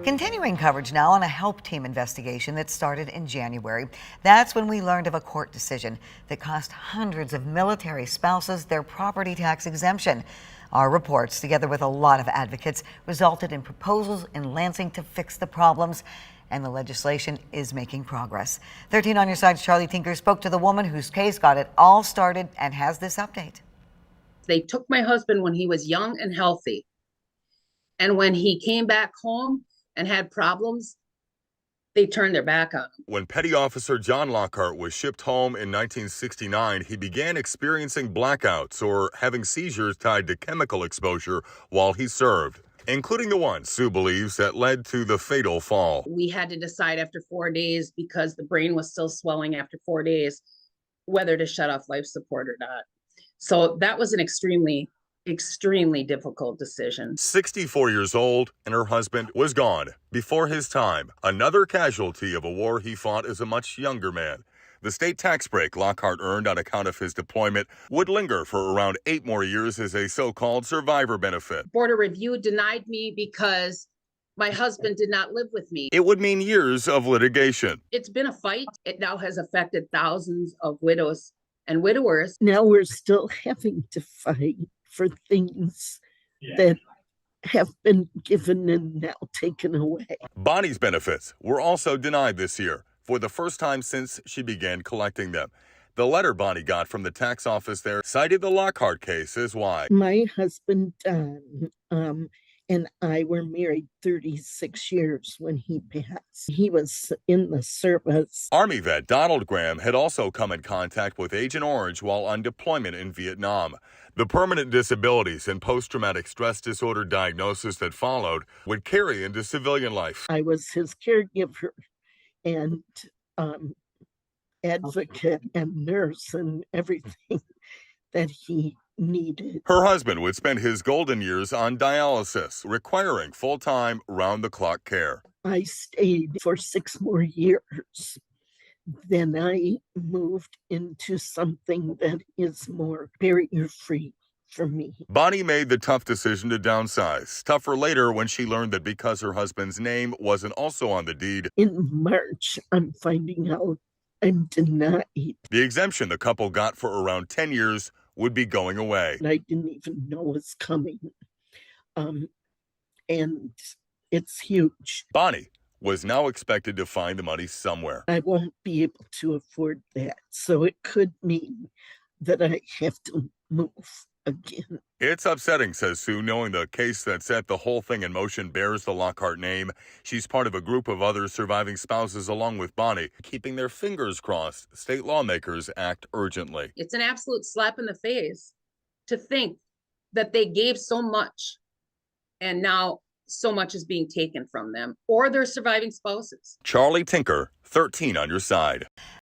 Continuing coverage now on a help team investigation that started in January. That's when we learned of a court decision that cost hundreds of military spouses their property tax exemption. Our reports, together with a lot of advocates, resulted in proposals in Lansing to fix the problems, and the legislation is making progress. 13 on your side's Charlie Tinker spoke to the woman whose case got it all started and has this update. They took my husband when he was young and healthy. And when he came back home and had problems, they turned their back on him. When Petty Officer John Lockhart was shipped home in 1969, he began experiencing blackouts or having seizures tied to chemical exposure while he served, including the one Sue believes that led to the fatal fall. We had to decide after 4 days, because the brain was still swelling after 4 days, whether to shut off life support or not. So that was an extremely difficult decision. 64 years old, and her husband was gone before his time. Another casualty of a war he fought as a much younger man. The state tax break Lockhart earned on account of his deployment would linger for around 8 more years as a so-called survivor benefit. Board of Review denied me because my husband did not live with me. It would mean years of litigation. It's been a fight. It now has affected thousands of widows and widowers. Now we're still having to fight for things that have been given and now taken away. Bonnie's benefits were also denied this year for the first time since she began collecting them. The letter Bonnie got from the tax office there cited the Lockhart case as why. My husband, Don, and I were married 36 years when he passed. He was in the service. Army vet Donald Graham had also come in contact with Agent Orange while on deployment in Vietnam. The permanent disabilities and post-traumatic stress disorder diagnosis that followed would carry into civilian life. I was his caregiver and advocate and nurse and everything that he needed. Her husband would spend his golden years on dialysis, requiring full-time, round-the-clock care. I stayed for 6 more years. Then I moved into something that is more barrier-free for me. Bonnie made the tough decision to downsize. Tougher later when she learned that because her husband's name wasn't also on the deed. In March, I'm finding out I'm denied. The exemption the couple got for around 10 years would be going away. I didn't even know was coming. And it's huge. Bonnie was now expected to find the money somewhere. I won't be able to afford that. So it could mean that I have to move again. It's upsetting, says Sue, knowing the case that set the whole thing in motion bears the Lockhart name. She's part of a group of other surviving spouses along with Bonnie, keeping their fingers crossed state lawmakers act urgently. It's an absolute slap in the face to think that they gave so much and now so much is being taken from them or their surviving spouses. Charlie Tinker, 13 on your side.